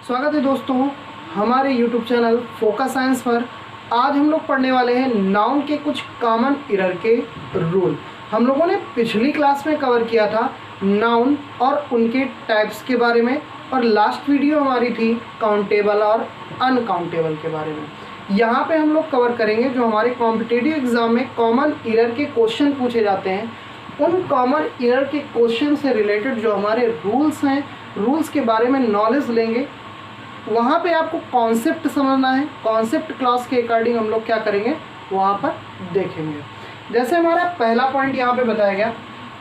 स्वागत है दोस्तों हमारे YouTube चैनल फोकस साइंस पर। आज हम लोग पढ़ने वाले हैं नाउन के कुछ कॉमन एरर के रूल। हम लोगों ने पिछली क्लास में कवर किया था नाउन और उनके टाइप्स के बारे में, और लास्ट वीडियो हमारी थी काउंटेबल और अनकाउंटेबल के बारे में। यहाँ पे हम लोग कवर करेंगे जो हमारे कॉम्पिटिटिव एग्जाम में कॉमन एरर के क्वेश्चन पूछे जाते हैं। उन कॉमन एरर के क्वेश्चन से रिलेटेड जो हमारे रूल्स हैं, रूल्स के बारे में नॉलेज लेंगे। वहाँ पे आपको कॉन्सेप्ट समझना है। कॉन्सेप्ट क्लास के अकॉर्डिंग हम लोग क्या करेंगे वहाँ पर देखेंगे। जैसे हमारा पहला पॉइंट यहाँ पे बताया गया,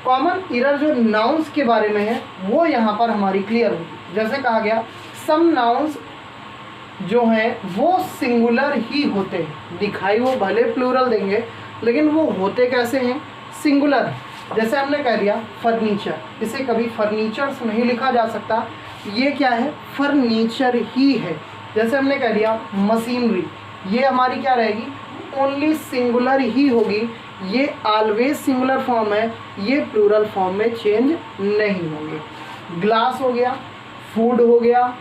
कॉमन एरर जो नाउन्स के बारे में है वो यहाँ पर हमारी क्लियर होगी। जैसे कहा गया सम नाउन्स जो हैं वो सिंगुलर ही होते हैं, दिखाई वो भले प्लूरल देंगे लेकिन वो होते कैसे हैं, सिंगुलर। जैसे हमने कह दिया फर्नीचर, इसे कभी फर्नीचर्स नहीं लिखा जा सकता, ये क्या है, फर्नीचर ही है। जैसे हमने कह दिया मशीनरी, ये हमारी क्या रहेगी, ओनली सिंगुलर ही होगी, ये ऑलवेज सिंगुलर फॉर्म है, ये प्लूरल फॉर्म में चेंज नहीं होंगे। ग्लास हो गया, फूड हो गया,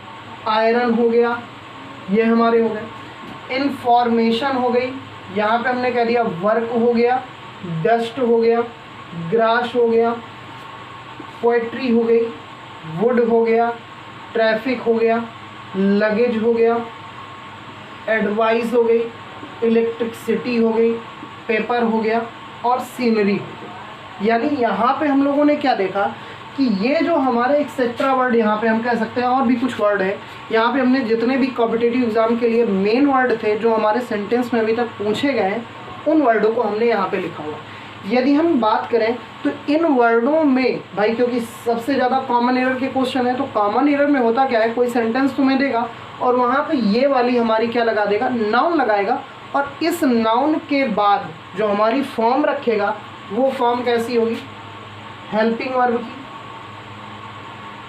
आयरन हो गया, ये हमारे हो गए। इंफॉर्मेशन हो गई, यहाँ पे हमने कह दिया वर्क हो गया, डस्ट हो गया, ग्रास हो गया, पोएट्री हो गई, वुड हो गया, ट्रैफिक हो गया, लगेज हो गया, एडवाइस हो गई, इलेक्ट्रिसिटी हो गई, पेपर हो गया और सीनरी। यानी यहाँ पे हम लोगों ने क्या देखा कि ये जो हमारे एक्सेट्रा वर्ड यहाँ पे हम कह सकते हैं, और भी कुछ वर्ड है यहाँ पे, हमने जितने भी कॉम्पिटिटिव एग्जाम के लिए मेन वर्ड थे जो हमारे सेंटेंस में अभी तक पूछे गए, उन वर्डों को हमने यहाँ पे लिखा हुआ। यदि हम बात करें तो इन वर्डों में भाई, क्योंकि सबसे ज़्यादा कॉमन एरर के क्वेश्चन है, तो कॉमन एरर में होता क्या है, कोई सेंटेंस तुम्हें देगा और वहाँ पे ये वाली हमारी क्या लगा देगा, नाउन लगाएगा, और इस नाउन के बाद जो हमारी फॉर्म रखेगा वो फॉर्म कैसी होगी, हेल्पिंग वर्ब की,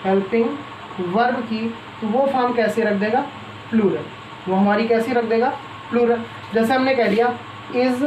हेल्पिंग वर्ब की। तो वो फॉर्म कैसे रख देगा, प्लूरल। वो हमारी कैसी रख देगा, प्लूरल। जैसे हमने कह दिया इज,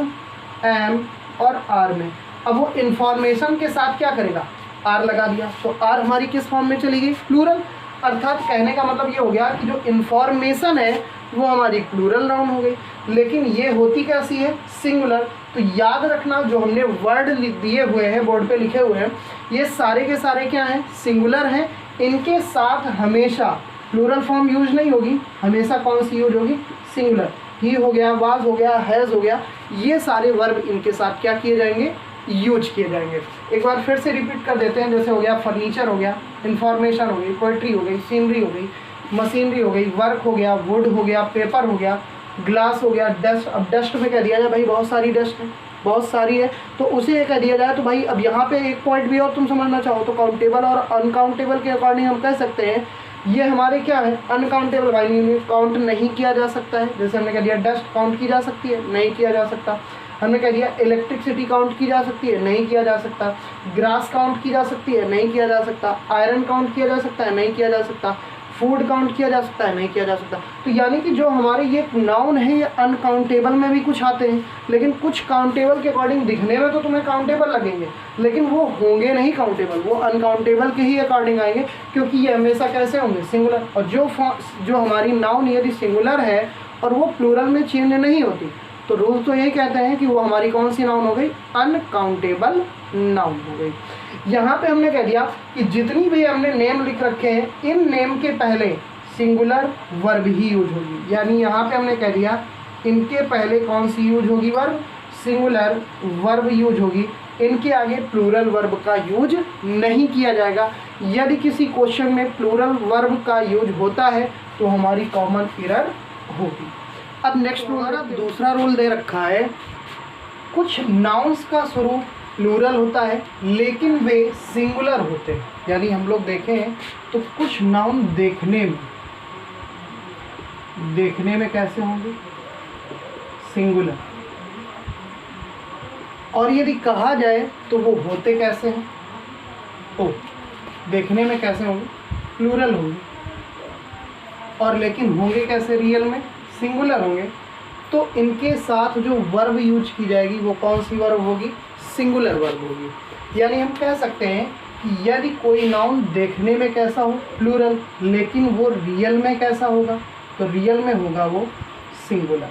एम और आर में, अब वो इंफॉर्मेशन के साथ क्या करेगा, आर लगा दिया, तो आर हमारी किस फॉर्म में चली गई, प्लूरल। अर्थात कहने का मतलब ये हो गया कि जो इंफॉर्मेशन है वो हमारी प्लूरल नाउन हो गई, लेकिन ये होती कैसी है, सिंगुलर। तो याद रखना जो हमने वर्ड दिए हुए हैं, बोर्ड पे लिखे हुए हैं, ये सारे के सारे क्या हैं, सिंगुलर हैं। इनके साथ हमेशा प्लूरल फॉर्म यूज नहीं होगी, हमेशा कौन सी यूज होगी, सिंगुलर। ही हो गया, वाज हो गया, हैज़ हो गया, ये सारे वर्ब इनके साथ क्या किए जाएंगे, यूज किए जाएंगे। एक बार फिर से रिपीट कर देते हैं। जैसे हो गया फर्नीचर हो गया, इंफॉर्मेशन हो गई, पोइट्री हो गई, सीनरी हो गई, मशीनरी हो गई, वर्क हो गया, वुड हो गया, पेपर हो गया, ग्लास हो गया, डस्ट। अब डस्ट में कह दिया जाए भाई बहुत सारी डस्ट है, बहुत सारी है, तो उसे ये कह दिया जाए। तो भाई अब यहाँ पे एक पॉइंट भी और तुम समझना चाहो तो काउंटेबल और अनकाउंटेबल के अकॉर्डिंग हम कह सकते हैं ये हमारे क्या है, अनकाउंटेबल। भाई काउंट नहीं किया जा सकता है। जैसे हमने कह दिया डस्ट काउंट की जा सकती है, नहीं किया जा सकता। हमने कह दिया इलेक्ट्रिसिटी काउंट की जा सकती है, नहीं किया जा सकता। ग्रास काउंट की जा सकती है, नहीं किया जा सकता। आयरन काउंट किया जा सकता है, नहीं किया जा सकता। फूड काउंट किया जा सकता है, नहीं किया जा सकता। तो यानी कि जो हमारे ये नाउन है ये अनकाउंटेबल में भी कुछ आते हैं, लेकिन कुछ काउंटेबल के अकॉर्डिंग दिखने में तो तुम्हें काउंटेबल लगेंगे, लेकिन वो होंगे नहीं काउंटेबल, वो अनकाउंटेबल के ही अकॉर्डिंग आएंगे, क्योंकि ये हमेशा कैसे होंगे, सिंगुलर। और जो हमारी नाउन यदि सिंगुलर है और वो प्लूरल में चेंज नहीं होती, तो रूल तो यही कहते हैं कि वो हमारी कौन सी नाउन हो गई, अनकाउंटेबल नाउन हो गई। यहाँ पे हमने कह दिया कि जितनी भी हमने नेम लिख रखे हैं, इन नेम के पहले सिंगुलर वर्ब ही यूज होगी। यानी यहाँ पे हमने कह दिया इनके पहले कौन सी यूज होगी, वर्ब, सिंगुलर वर्ब यूज होगी। इनके आगे प्लूरल वर्ब का यूज नहीं किया जाएगा। यदि किसी क्वेश्चन में प्लूरल वर्ब का यूज होता है तो हमारी कॉमन एरर होगी। अब नेक्स्ट रूल, दूसरा रूल दे रखा है, कुछ नाउन्स का स्वरूप प्लूरल होता है लेकिन वे सिंगुलर होते हैं। यानी हम लोग देखें तो कुछ नाउन देखने में कैसे होंगे, सिंगुलर, और यदि कहा जाए तो वो होते कैसे हैं, तो देखने में कैसे होंगे, प्लूरल होंगे, और लेकिन होंगे कैसे, रियल में सिंगुलर होंगे। तो इनके साथ जो वर्ब यूज की जाएगी वो कौन सी वर्ब होगी, सिंगुलर वर्ब होगी। यानी हम कह सकते हैं कि यदि कोई नाउन देखने में कैसा हो प्लूरल, लेकिन वो रियल में कैसा होगा, तो रियल में होगा वो सिंगुलर,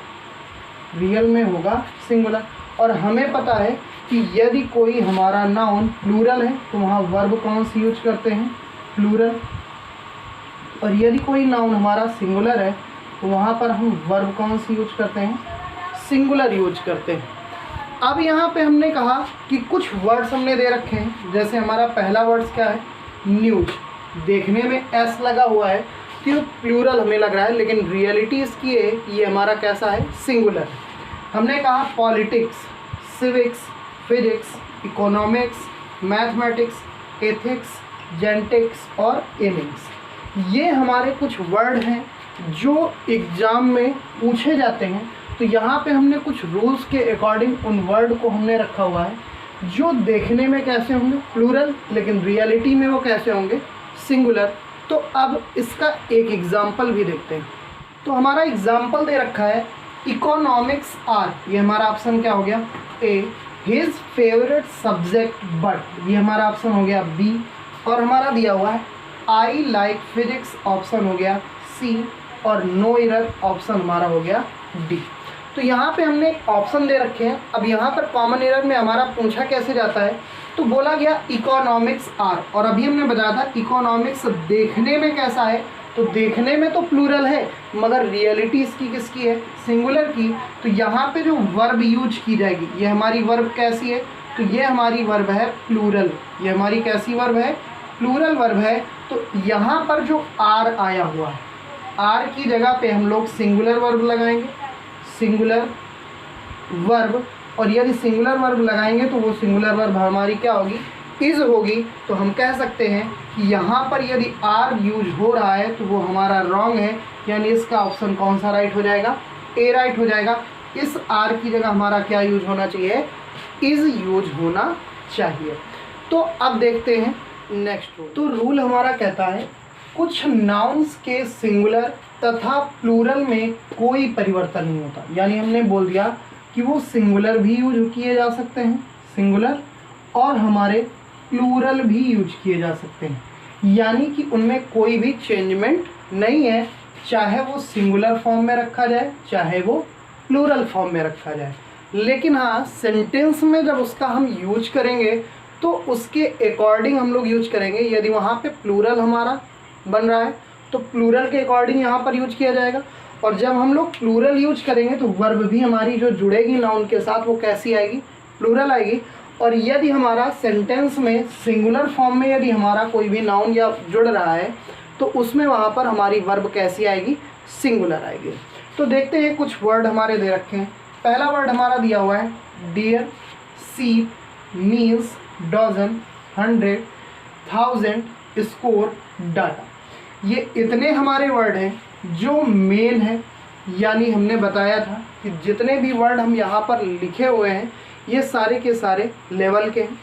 रियल में होगा सिंगुलर। और हमें पता है कि यदि कोई हमारा नाउन प्लूरल है तो वहाँ वर्ब कौन सी यूज करते हैं, प्लूरल। और यदि कोई नाउन हमारा सिंगुलर है तो वहाँ पर हम वर्ब कौन सी यूज करते हैं, सिंगुलर यूज करते हैं। अब यहाँ पे हमने कहा कि कुछ वर्ड्स हमने दे रखे हैं, जैसे हमारा पहला वर्ड्स क्या है, न्यूज। देखने में एस लगा हुआ है कि वो प्लूरल हमें लग रहा है, लेकिन रियलिटी इसकी है कि ये हमारा कैसा है, सिंगुलर। हमने कहा politics, civics, physics, economics, mathematics, ethics, genetics और इनिंग्स। ये हमारे कुछ वर्ड हैं जो एग्ज़ाम में पूछे जाते हैं। तो यहाँ पे हमने कुछ रूल्स के अकॉर्डिंग उन वर्ड को हमने रखा हुआ है जो देखने में कैसे होंगे, प्लूरल, लेकिन रियलिटी में वो कैसे होंगे, सिंगुलर। तो अब इसका एक एग्जाम्पल भी देखते हैं। तो हमारा एग्जाम्पल दे रखा है इकोनॉमिक्स आर, ये हमारा ऑप्शन क्या हो गया, ए। हिज फेवरेट सब्जेक्ट बट, ये हमारा ऑप्शन हो गया बी। और हमारा दिया हुआ है आई लाइक फिजिक्स, ऑप्शन हो गया सी। और नो एरर, ऑप्शन हमारा हो गया डी। तो यहाँ पे हमने ऑप्शन दे रखे हैं। अब यहाँ पर कॉमन एरर में हमारा पूछा कैसे जाता है, तो बोला गया इकोनॉमिक्स आर, और अभी हमने बताया था इकोनॉमिक्स देखने में कैसा है, तो देखने में तो प्लूरल है मगर रियलिटी इसकी किसकी है, सिंगुलर की। तो यहाँ पे जो वर्ब यूज की जाएगी, ये हमारी वर्ब कैसी है, तो ये हमारी वर्ब है प्लूरल। ये हमारी कैसी वर्ब है, प्लूरल वर्ब है। तो यहाँ पर जो आर आया हुआ है, आर की जगह पे हम लोग सिंगुलर वर्ब लगाएंगे, सिंगुलर वर्ब। और यदि सिंगुलर वर्ब लगाएंगे तो वो सिंगुलर वर्ब हमारी क्या होगी, इज होगी। तो हम कह सकते हैं कि यहाँ पर यदि आर यूज हो रहा है तो वो हमारा रॉन्ग है, यानी इसका ऑप्शन कौन सा राइट हो जाएगा, ए राइट हो जाएगा। इस आर की जगह हमारा क्या यूज होना चाहिए, इज यूज होना चाहिए। तो अब देखते हैं नेक्स्ट रूल। तो रूल हमारा कहता है कुछ नाउन्स के सिंगुलर तथा प्लूरल में कोई परिवर्तन नहीं होता। यानी हमने बोल दिया कि वो सिंगुलर भी यूज किए जा सकते हैं, सिंगुलर, और हमारे प्लूरल भी यूज किए जा सकते हैं। यानी कि उनमें कोई भी चेंजमेंट नहीं है, चाहे वो सिंगुलर फॉर्म में रखा जाए चाहे वो प्लूरल फॉर्म में रखा जाए। लेकिन हाँ, सेंटेंस में जब उसका हम यूज करेंगे तो उसके अकॉर्डिंग हम लोग यूज करेंगे। यदि वहाँ पे प्लूरल हमारा बन रहा है तो प्लूरल के अकॉर्डिंग यहाँ पर यूज किया जाएगा। और जब हम लोग प्लूरल यूज करेंगे तो वर्ब भी हमारी जो जुड़ेगी नाउन के साथ वो कैसी आएगी, प्लूरल आएगी। और यदि हमारा सेंटेंस में सिंगुलर फॉर्म में यदि हमारा कोई भी नाउन या जुड़ रहा है तो उसमें वहाँ पर हमारी वर्ब कैसी आएगी, सिंगुलर आएगी। तो देखते हैं कुछ वर्ड हमारे दे रखे हैं। पहला वर्ड हमारा दिया हुआ है डियर, सीप, मील्स, डजन, 100, 1000, स्कोर, डाटा। ये इतने हमारे वर्ड हैं जो मेन है। यानी हमने बताया था कि जितने भी वर्ड हम यहाँ पर लिखे हुए हैं ये सारे के सारे लेवल के हैं।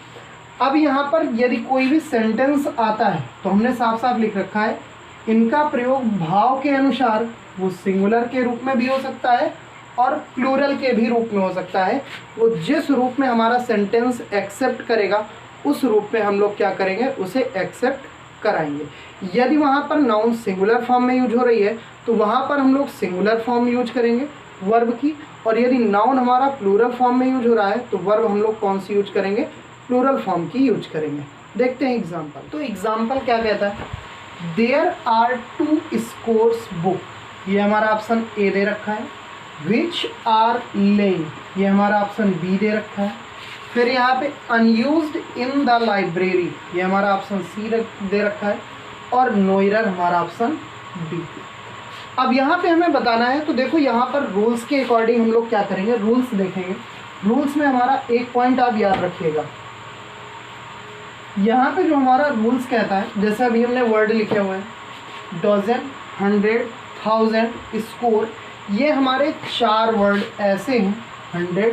अब यहाँ पर यदि कोई भी सेंटेंस आता है तो हमने साफ साफ लिख रखा है इनका प्रयोग भाव के अनुसार वो सिंगुलर के रूप में भी हो सकता है और प्लूरल के भी रूप में हो सकता है। वो जिस रूप में हमारा सेंटेंस एक्सेप्ट करेगा उस रूप में हम लोग क्या करेंगे, उसे एक्सेप्ट कराएंगे। यदि वहाँ पर नाउन सिंगुलर फॉर्म में यूज हो रही है तो वहाँ पर हम लोग सिंगुलर फॉर्म यूज करेंगे वर्ब की। और यदि नाउन हमारा प्लूरल फॉर्म में यूज हो रहा है तो वर्ब हम लोग कौन सी यूज करेंगे, प्लूरल फॉर्म की यूज करेंगे। देखते हैं एग्जाम्पल। तो एग्जाम्पल क्या कहता है, देयर आर 2 स्कोर्स बुक, ये हमारा ऑप्शन ए दे रखा है। विच आर लेइंग, ये हमारा ऑप्शन बी दे रखा है। फिर यहाँ पे अनयूज्ड इन द लाइब्रेरी, ये हमारा ऑप्शन सी दे रखा है। और नो एरर हमारा ऑप्शन डी। अब यहाँ पे हमें बताना है, तो देखो यहाँ पर रूल्स के अकॉर्डिंग हम लोग क्या करेंगे, रूल्स देखेंगे। रूल्स में हमारा एक पॉइंट आप याद रखिएगा, यहाँ पे जो हमारा रूल्स कहता है, जैसे अभी हमने वर्ड लिखे हुए हैं डजन, 100, 1000, स्कोर, ये हमारे 4 वर्ड ऐसे हैं, 100,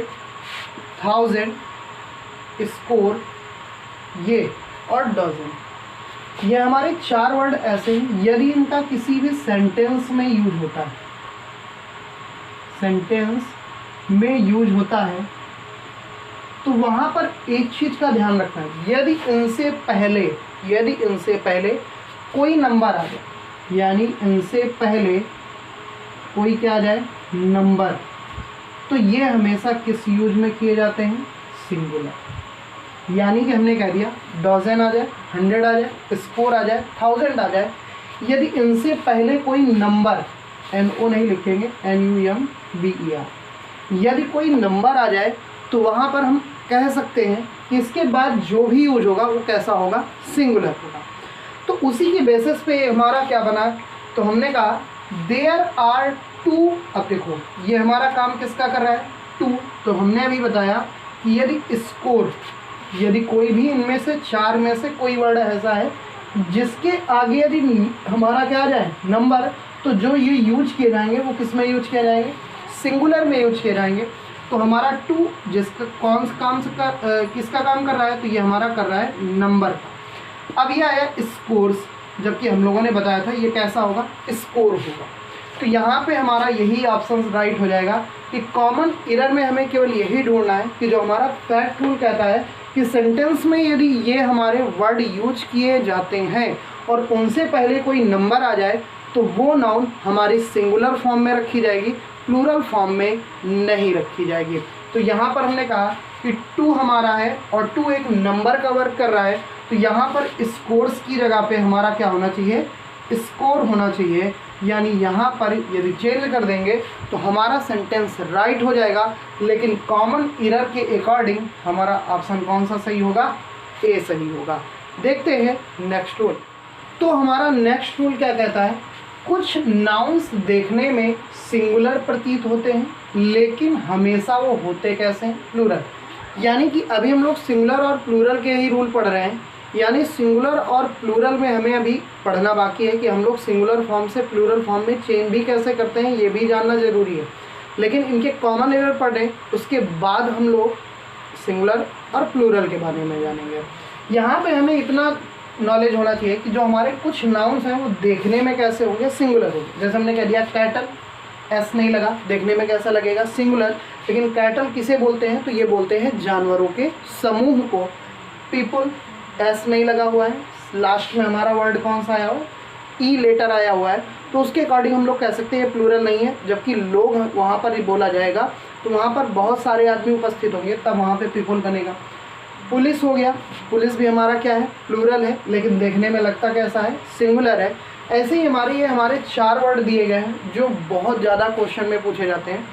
1000, स्कोर, ये और डजन, ये हमारे 4 वर्ड ऐसे हैं। यदि इनका किसी भी सेंटेंस में यूज होता है, सेंटेंस में यूज होता है तो वहाँ पर एक चीज़ का ध्यान रखना है, यदि इनसे पहले यदि इनसे पहले कोई नंबर आ जाए, यानी इनसे पहले कोई क्या आ जाए, नंबर, तो ये हमेशा किस यूज में किए जाते हैं, सिंगुलर। यानी कि हमने कह दिया डजन आ जाए, 100 आ जाए, स्कोर आ जाए, 1000 आ जाए, यदि इनसे पहले कोई नंबर, NO नहीं लिखेंगे, NUMBER, यदि कोई नंबर आ जाए तो वहाँ पर हम कह सकते हैं कि इसके बाद जो भी यूज होगा वो कैसा होगा, सिंगुलर होगा। तो उसी के बेसिस पे हमारा क्या बना, तो हमने कहा देयर आर टू, अब देखो ये हमारा काम किसका कर रहा है, टू। तो हमने अभी बताया कि यदि स्कोर, यदि कोई भी इनमें से 4 में से कोई वर्ड ऐसा है जिसके आगे यदि हमारा क्या आ जाए, नंबर, तो जो ये यूज किए जाएंगे वो किस में यूज किए जाएंगे, सिंगुलर में यूज किए जाएंगे। तो हमारा टू जिसका कौन सा काम किसका काम कर रहा है, तो ये हमारा कर रहा है नंबर का। अब ये आया स्कोर्स, जबकि हम लोगों ने बताया था ये कैसा होगा, स्कोर होगा। तो यहाँ पे हमारा यही ऑप्शन राइट हो जाएगा कि कॉमन एरर में हमें केवल यही ढूंढना है कि जो हमारा फैक्ट रूल कहता है कि सेंटेंस में यदि ये हमारे वर्ड यूज किए जाते हैं और उनसे पहले कोई नंबर आ जाए तो वो नाउन हमारी सिंगुलर फॉर्म में रखी जाएगी, प्लूरल फॉर्म में नहीं रखी जाएगी। तो यहाँ पर हमने कहा कि टू हमारा है और टू एक नंबर का वर्क कर रहा है, तो यहाँ पर स्कोर्स की जगह पे हमारा क्या होना चाहिए, स्कोर होना चाहिए। यानी यहाँ पर यदि चेंज कर देंगे तो हमारा सेंटेंस राइट हो जाएगा, लेकिन कॉमन एरर के अकॉर्डिंग हमारा ऑप्शन कौन सा सही होगा, ए सही होगा। देखते हैं नेक्स्ट रूल। तो हमारा नेक्स्ट रूल क्या कहता है, कुछ नाउन्स देखने में सिंगुलर प्रतीत होते हैं लेकिन हमेशा वो होते कैसे हैं, प्लूरल। यानी कि अभी हम लोग सिंगुलर और प्लूरल के ही रूल पढ़ रहे हैं, यानी सिंगुलर और प्लूरल में हमें अभी पढ़ना बाकी है कि हम लोग सिंगुलर फॉर्म से प्लूरल फॉर्म में चेंज भी कैसे करते हैं, ये भी जानना ज़रूरी है। लेकिन इनके कॉमन एरर पढ़ें उसके बाद हम लोग सिंगुलर और प्लूरल के बारे में जानेंगे। यहाँ पे हमें इतना नॉलेज होना चाहिए कि जो हमारे कुछ नाउन्स हैं वो देखने में कैसे होंगे, सिंगुलर होंगे। जैसे हमने कह दिया कैटल, एस नहीं लगा, देखने में कैसा लगेगा, सिंगुलर। लेकिन कैटल किसे बोलते हैं, तो ये बोलते हैं जानवरों के समूह को। पीपल, एस नहीं लगा हुआ है, लास्ट में हमारा वर्ड कौन सा आया हुआ है, ई लेटर आया हुआ है, तो उसके अकॉर्डिंग हम लोग कह सकते हैं प्लूरल नहीं है। जबकि लोग वहाँ पर ही बोला जाएगा तो वहाँ पर बहुत सारे आदमी उपस्थित होंगे, तब वहाँ पे पीपल बनेगा। पुलिस हो गया, पुलिस भी हमारा क्या है, प्लूरल है, लेकिन देखने में लगता कैसा है, सिंगुलर है। ऐसे ही हमारे 4 वर्ड दिए गए हैं जो बहुत ज़्यादा क्वेश्चन में पूछे जाते हैं।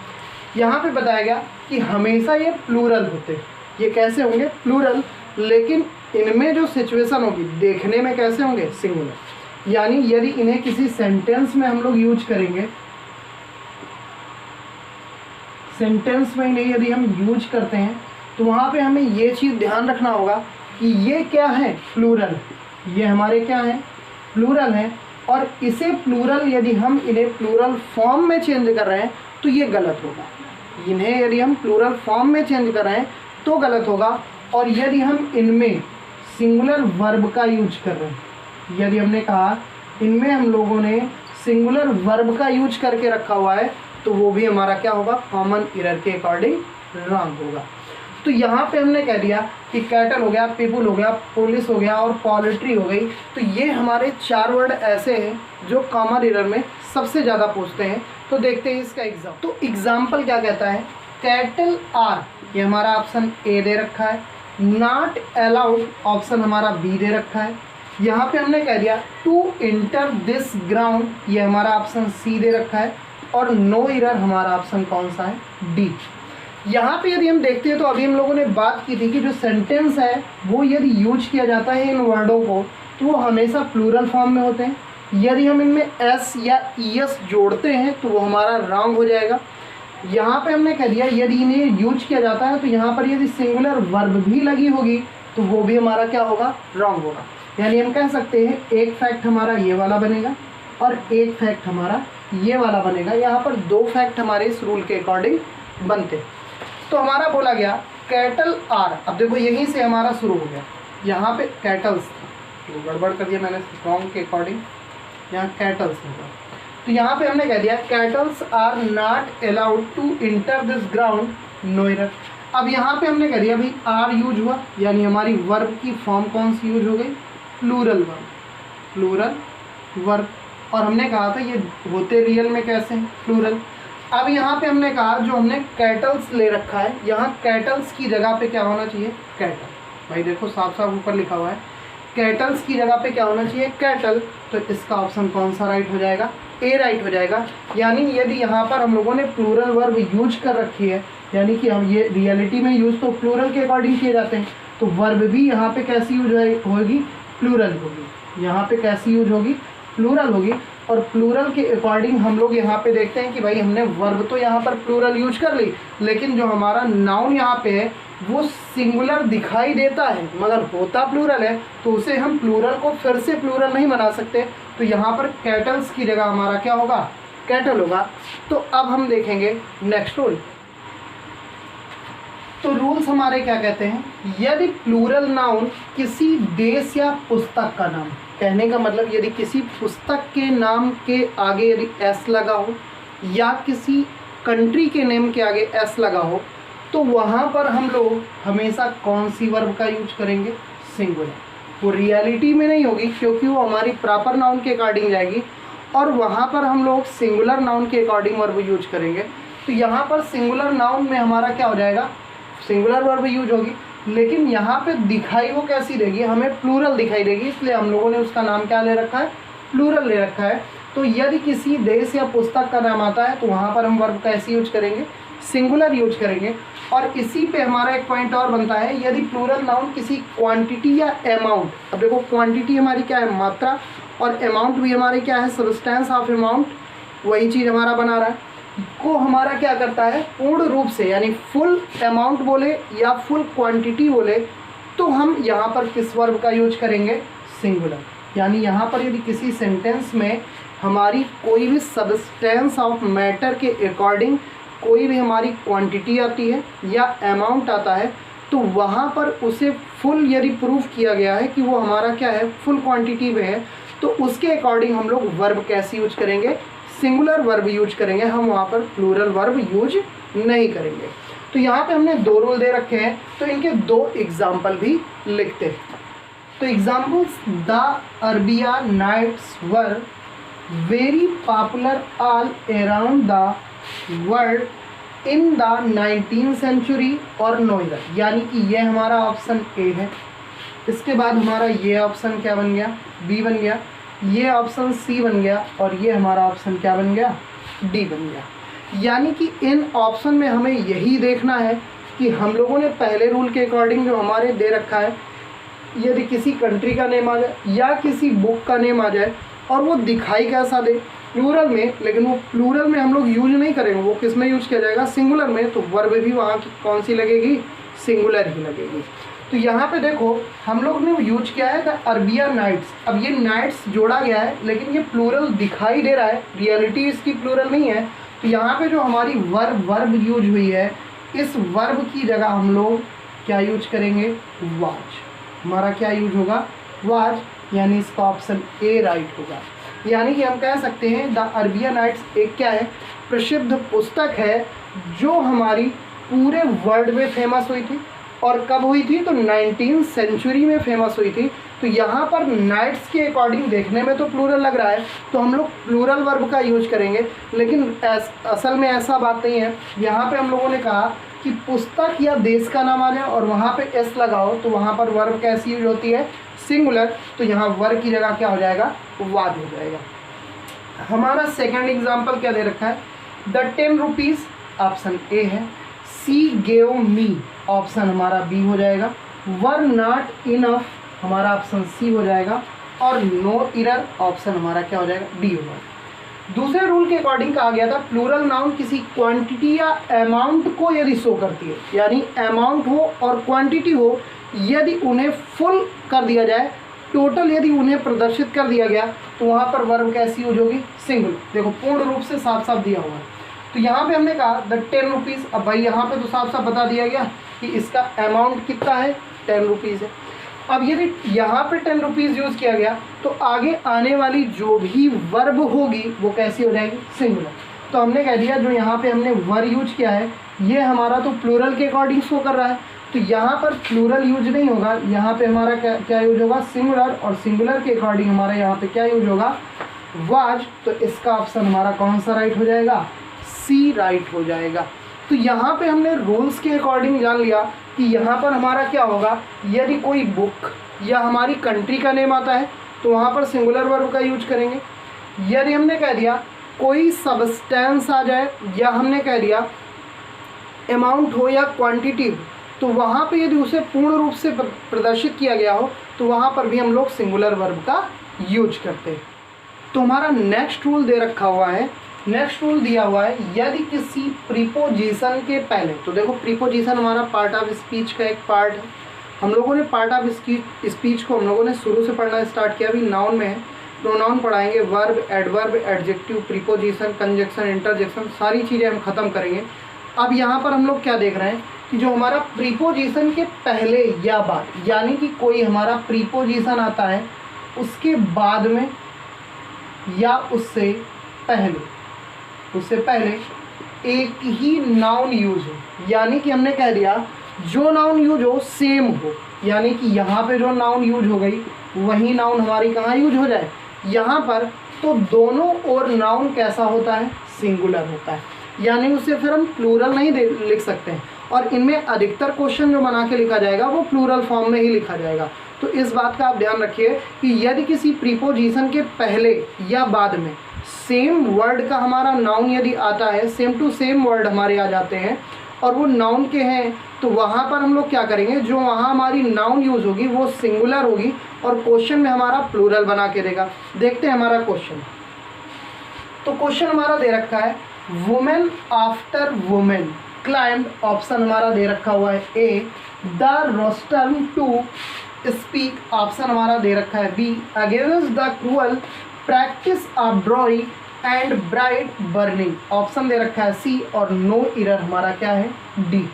यहाँ पे बताया गया कि हमेशा ये प्लूरल होते हैं। ये कैसे होंगे, प्लूरल, लेकिन इनमें जो सिचुएशन होगी देखने में कैसे होंगे, सिंगुलर। यानी यदि इन्हें किसी सेंटेंस में हम लोग यूज करेंगे, सेंटेंस में इन्हें यदि हम यूज करते हैं तो वहाँ पे हमें ये चीज़ ध्यान रखना होगा कि ये क्या है, प्लूरल, ये हमारे क्या हैं, प्लूरल हैं। और इसे प्लूरल यदि हम इन्हें प्लूरल फॉर्म में चेंज कर रहे हैं तो ये गलत होगा। इन्हें यदि हम प्लूरल फॉर्म में चेंज कर रहे हैं तो गलत होगा। और यदि हम इनमें सिंगुलर वर्ब का यूज कर रहे हैं, यदि हमने कहा इनमें हम लोगों ने सिंगुलर वर्ब का यूज करके रखा हुआ है तो वो भी हमारा क्या होगा, कॉमन एरर के अकॉर्डिंग रॉन्ग होगा। तो यहाँ पे हमने कह दिया कि कैटल हो गया, पीपल हो गया, पुलिस हो गया और पोल्ट्री हो गई। तो ये हमारे 4 वर्ड ऐसे हैं जो कॉमन एरर में सबसे ज़्यादा पूछते हैं। तो देखते हैं इसका एग्जाम। तो एग्जाम्पल क्या कहता है, कैटल आर, ये हमारा ऑप्शन ए दे रखा है। नॉट अलाउड ऑप्शन हमारा बी दे रखा है। यहाँ पे हमने कह दिया टू इंटर दिस ग्राउंड, ये हमारा ऑप्शन सी दे रखा है। और नो एरर हमारा ऑप्शन कौन सा है, डी। यहाँ पे यदि हम देखते हैं तो अभी हम लोगों ने बात की थी कि जो सेंटेंस है वो यदि यूज किया जाता है इन वर्डों को तो वो हमेशा प्लूरल फॉर्म में होते हैं। यदि हम इनमें एस या ईएस जोड़ते हैं तो वो हमारा रॉन्ग हो जाएगा। यहाँ पे हमने कह दिया यदि इन्हें यूज किया जाता है तो यहाँ पर यदि सिंगुलर वर्ब भी लगी होगी तो वो भी हमारा क्या होगा, रॉन्ग होगा। यानी हम कह सकते हैं एक फैक्ट हमारा ये वाला बनेगा और एक फैक्ट हमारा ये वाला बनेगा। यहाँ पर 2 फैक्ट हमारे इस रूल के अकॉर्डिंग बनते। तो हमारा बोला गया कैटल आर, अब देखो यहीं से हमारा शुरू हो गया, यहाँ पे कैटल्स था तो गड़बड़ कर दिया मैंने रॉन्ग के अकॉर्डिंग, यहाँ कैटल्स होगा। तो यहाँ पे हमने कह दिया cattles are not allowed to enter this ground, no error. अब यहाँ पे हमने कह दिया भाई आर यूज हुआ, यानी हमारी वर्ब की फॉर्म कौन सी यूज हो गई, प्लूरल वर्ब, प्लूरल वर्ब। और हमने कहा था ये होते रियल में कैसे हैं, प्लूरल। अब यहाँ पे हमने कहा जो हमने कैटल्स ले रखा है, यहाँ कैटल्स की जगह पे क्या होना चाहिए, कैटल। भाई देखो साफ साफ ऊपर लिखा हुआ है कैटल्स की जगह पे क्या होना चाहिए, कैटल। तो इसका ऑप्शन कौन सा राइट हो जाएगा, ए राइट हो जाएगा। यानी यदि यहाँ पर हम लोगों ने प्लूरल वर्ब यूज कर रखी है, यानी कि हम ये रियलिटी में यूज तो प्लूरल के अकॉर्डिंग किए जाते हैं, तो वर्ब भी यहाँ पे कैसी यूज होगी, प्लूरल होगी। यहाँ पे कैसी यूज होगी, प्लूरल होगी। और प्लूरल के अकॉर्डिंग हम लोग यहाँ पे देखते हैं कि भाई हमने वर्ब तो यहाँ पर प्लूरल यूज कर ली, लेकिन जो हमारा नाउन यहाँ पे है वो सिंगुलर दिखाई देता है मगर होता प्लूरल है, तो उसे हम प्लूरल को फिर से प्लूरल नहीं बना सकते। तो यहाँ पर कैटल्स की जगह हमारा क्या होगा, कैटल होगा। तो अब हम देखेंगे नेक्स्ट रूल। तो रूल्स हमारे क्या कहते हैं, यदि प्लूरल नाउन किसी देश या पुस्तक का नाम, कहने का मतलब यदि किसी पुस्तक के नाम के आगे यदि एस लगा हो या किसी कंट्री के नेम के आगे एस लगा हो, तो वहाँ पर हम लोग हमेशा कौन सी वर्ब का यूज करेंगे, सिंगुलर। वो रियलिटी में नहीं होगी क्योंकि वो हमारी प्रॉपर नाउन के अकॉर्डिंग जाएगी, और वहाँ पर हम लोग सिंगुलर नाउन के अकॉर्डिंग वर्ब यूज करेंगे। तो यहाँ पर सिंगुलर नाउन में हमारा क्या हो जाएगा, सिंगुलर वर्ब यूज होगी, लेकिन यहाँ पे दिखाई वो कैसी देगी, हमें प्लूरल दिखाई देगी, इसलिए हम लोगों ने उसका नाम क्या ले रखा है, प्लूरल ले रखा है। तो यदि किसी देश या पुस्तक का नाम आता है तो वहाँ पर हम वर्ब कैसे यूज करेंगे, सिंगुलर यूज करेंगे। और इसी पे हमारा एक पॉइंट और बनता है, यदि प्लूरल नाउन किसी क्वांटिटी या अमाउंट, अब देखो क्वांटिटी हमारी क्या है, मात्रा, और अमाउंट भी हमारे क्या है, सब्सटेंस ऑफ अमाउंट, वही चीज़ हमारा बना रहा है, को हमारा क्या करता है, पूर्ण रूप से यानी फुल अमाउंट बोले या फुल क्वांटिटी बोले, तो हम यहाँ पर किस वर्ब का यूज करेंगे, सिंगुलर। यानी यहाँ पर यदि किसी सेंटेंस में हमारी कोई भी सब्सटेंस ऑफ मैटर के अकॉर्डिंग कोई भी हमारी क्वांटिटी आती है या अमाउंट आता है, तो वहाँ पर उसे फुल यदि प्रूफ किया गया है कि वो हमारा क्या है, फुल क्वांटिटी में है, तो उसके अकॉर्डिंग हम लोग वर्ब कैसे यूज करेंगे, सिंगुलर वर्ब यूज करेंगे, हम वहाँ पर प्लूरल वर्ब यूज नहीं करेंगे। तो यहाँ पे हमने दो रूल दे रखे हैं, तो इनके दो एग्जाम्पल भी लिखते हैं। तो examples, the Arabian nights were very popular all around the world in the 19th century और नो ईयर, यानी कि ये हमारा ऑप्शन ए है। इसके बाद हमारा ये ऑप्शन क्या बन गया, बी बन गया, ये ऑप्शन सी बन गया, और ये हमारा ऑप्शन क्या बन गया, डी बन गया। यानी कि इन ऑप्शन में हमें यही देखना है कि हम लोगों ने पहले रूल के अकॉर्डिंग जो हमारे दे रखा है, यदि किसी कंट्री का नेम आ जाए या किसी बुक का नेम आ जाए और वो दिखाई कैसा दे, प्लूरल में, लेकिन वो प्लूरल में हम लोग यूज नहीं करेंगे, वो किस में यूज किया जाएगा, सिंगुलर में, तो वर्ब भी वहाँ की कौन सी लगेगी, सिंगुलर ही लगेगी। तो यहाँ पे देखो हम लोग ने यूज किया है द अरबिया नाइट्स। अब ये नाइट्स जोड़ा गया है लेकिन ये प्लूरल दिखाई दे रहा है, रियलिटी इसकी प्लूरल नहीं है। तो यहाँ पे जो हमारी वर्ब यूज हुई है, इस वर्ब की जगह हम लोग क्या यूज करेंगे, वाज। हमारा क्या यूज होगा, वाज, यानी इसका ऑप्शन ए राइट होगा। यानी कि हम कह सकते हैं द अरबिया नाइट्स एक क्या है, प्रसिद्ध पुस्तक है जो हमारी पूरे वर्ल्ड में फेमस हुई थी। और कब हुई थी, तो 19th सेंचुरी में फेमस हुई थी। तो यहाँ पर नाइट्स के अकॉर्डिंग देखने में तो प्लूरल लग रहा है, तो हम लोग प्लूरल वर्ब का यूज करेंगे, लेकिन असल में ऐसा बात नहीं है। यहाँ पे हम लोगों ने कहा कि पुस्तक या देश का नाम आ जाए और वहाँ पे एस लगाओ, तो वहाँ पर वर्ब कैसी यूज होती है, सिंगुलर। तो यहाँ वर्ब की जगह क्या हो जाएगा, वाज हो जाएगा। हमारा सेकंड एग्जाम्पल क्या दे रखा है, द 10 रुपीज़, ऑप्शन ए है। सी गेव मी, ऑप्शन हमारा बी हो जाएगा। वर नॉट इनफ, हमारा ऑप्शन सी हो जाएगा। और नो इरर, ऑप्शन हमारा क्या हो जाएगा, डी होगा। दूसरे रूल के अकॉर्डिंग कहा गया था प्लूरल नाउन किसी क्वांटिटी या अमाउंट को यदि शो करती है, यानी अमाउंट हो और क्वांटिटी हो, यदि उन्हें फुल कर दिया जाए, टोटल यदि उन्हें प्रदर्शित कर दिया गया, तो वहाँ पर वर्ब कैसी यूज होगी, सिंगुलर। देखो पूर्ण रूप से साफ साफ दिया हुआ है। तो यहाँ पे हमने कहा द 10 रुपीज़। अब भाई यहाँ पे तो साफ साफ बता दिया गया कि इसका अमाउंट कितना है, 10 रुपीज़ है। अब यदि यहाँ पे 10 रुपीज़ यूज़ किया गया, तो आगे आने वाली जो भी वर्ब होगी वो कैसी हो जाएगी, सिंगुलर। तो हमने कह दिया जो यहाँ पे हमने वर्ब यूज किया है, ये हमारा तो प्लूरल के अकॉर्डिंग शो कर रहा है, तो यहाँ पर प्लूरल यूज नहीं होगा, यहाँ पे हमारा क्या यूज होगा, सिंगुलर, और सिंगुलर के अकॉर्डिंग हमारा यहाँ पे क्या यूज होगा, वाज। तो इसका ऑप्शन हमारा कौन सा राइट हो जाएगा, सी राइट हो जाएगा। तो यहाँ पे हमने रूल्स के अकॉर्डिंग जान लिया कि यहाँ पर हमारा क्या होगा, यदि कोई बुक या हमारी कंट्री का नेम आता है तो वहाँ पर सिंगुलर वर्ब का यूज करेंगे। यदि हमने कह दिया कोई सब्सटेंस आ जाए, या हमने कह दिया अमाउंट हो या क्वांटिटी हो, तो वहाँ पे यदि उसे पूर्ण रूप से प्रदर्शित किया गया हो तो वहाँ पर भी हम लोग सिंगुलर वर्ब का यूज करते हैं। तो हमारा नेक्स्ट रूल दे रखा हुआ है, नेक्स्ट रूल दिया हुआ है, यदि किसी प्रीपोजिशन के पहले, तो देखो प्रीपोजिशन हमारा पार्ट ऑफ स्पीच का एक पार्ट है। हम लोगों ने पार्ट ऑफ स्पीच को हम लोगों ने शुरू से पढ़ना स्टार्ट किया, अभी नाउन में है। प्रोनाउन पढ़ाएंगे, verb, adverb, adjective, preposition, conjunction, interjection, सारी चीज़ें हम ख़त्म करेंगे। अब यहाँ पर हम लोग क्या देख रहे हैं कि जो हमारा प्रीपोजिशन के पहले या बाद, यानी कि कोई हमारा प्रीपोजिशन आता है उसके बाद में या उससे पहले एक ही नाउन यूज हो, यानी कि हमने कह दिया जो नाउन यूज हो सेम हो, यानी कि यहाँ पे जो नाउन यूज हो गई वही नाउन हमारी कहाँ यूज हो जाए, यहाँ पर। तो दोनों ओर नाउन कैसा होता है, सिंगुलर होता है, यानी उसे फिर हम प्लूरल नहीं लिख सकते हैं। और इनमें अधिकतर क्वेश्चन जो बना के लिखा जाएगा वो प्लूरल फॉर्म में ही लिखा जाएगा। तो इस बात का आप ध्यान रखिए कि यदि किसी प्रीपोजिशन के पहले या बाद में सेम वर्ड का हमारा नाउन यदि आता है, सेम टू सेम वर्ड हमारे आ जाते हैं और वो नाउन के हैं, तो वहाँ पर हम लोग क्या करेंगे, जो वहाँ हमारी नाउन यूज़ होगी वो सिंगुलर होगी और क्वेश्चन में हमारा प्लूरल बना के देगा। देखते हैं हमारा क्वेश्चन। तो क्वेश्चन हमारा दे रखा है women after women climb, option हमारा दे रखा हुआ है A. The rostrum to speak, option हमारा दे रखा है B. Against the cruel practice of drawing and bride burning, option दे रखा है सी। और नो एरर हमारा क्या है, डी।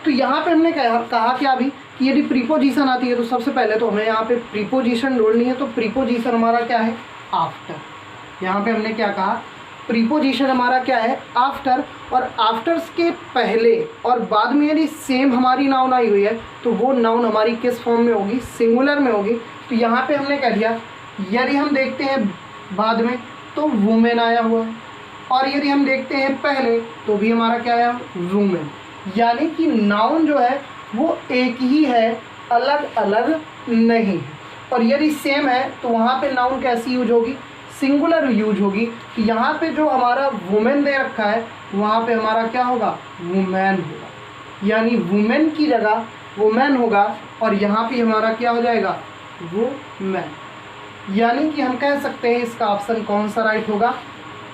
तो यहाँ पे हमने कहा क्या अभी कि यदि प्रीपोजिशन आती है तो सबसे पहले तो हमें यहाँ पे प्रीपोजिशन ढूंढनी है। तो प्रीपोजिशन हमारा क्या है, आफ्टर। यहाँ पे हमने क्या कहा, प्रीपोजिशन हमारा क्या है, आफ्टर। और आफ्टर्स के पहले और बाद में यदि सेम हमारी नाउन आई हुई है तो वो नाउन हमारी किस फॉर्म में होगी, सिंगुलर में होगी। तो यहाँ पे हमने कह दिया यदि हम देखते हैं बाद में तो वुमेन आया हुआ है, और यदि हम देखते हैं पहले तो भी हमारा क्या आया, वुमेन। यानी कि नाउन जो है वो एक ही है, अलग अलग नहीं है। और यदि सेम है तो वहाँ पे नाउन कैसी यूज होगी, सिंगुलर यूज होगी। तो यहाँ पे जो हमारा वुमेन दे रखा है वहाँ पे हमारा क्या होगा, वुमेन होगा, यानी वुमेन की जगह वुमेन होगा। और यहाँ पे हमारा क्या हो जाएगा, वुमेन। यानी कि हम कह सकते हैं इसका ऑप्शन कौन सा राइट होगा,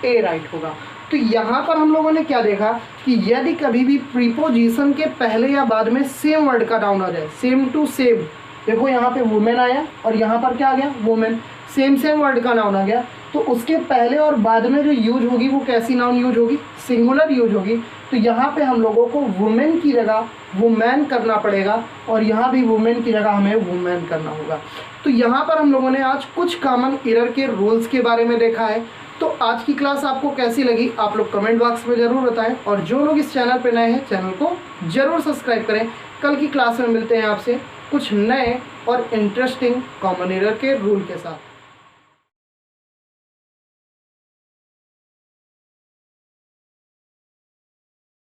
ए राइट होगा। तो यहाँ पर हम लोगों ने क्या देखा कि यदि कभी भी प्रीपोजिशन के पहले या बाद में सेम वर्ड का नाउन आ जाए, सेम टू सेम, देखो यहाँ पे वुमेन आया और यहाँ पर क्या आ गया, वुमेन, सेम वर्ड का नाउन आ गया, तो उसके पहले और बाद में जो यूज होगी वो कैसी नाउन यूज होगी, सिंगुलर यूज होगी। तो यहाँ पे हम लोगों को वुमेन की जगह वुमेन करना पड़ेगा और यहाँ भी वुमेन की जगह हमें वुमेन करना होगा। तो यहाँ पर हम लोगों ने आज कुछ कॉमन एरर के रूल्स के बारे में देखा है। तो आज की क्लास आपको कैसी लगी आप लोग कमेंट बॉक्स में ज़रूर बताएं, और जो लोग इस चैनल पर नए हैं चैनल को ज़रूर सब्सक्राइब करें। कल की क्लास में मिलते हैं आपसे कुछ नए और इंटरेस्टिंग कॉमन एरर के रूल के साथ।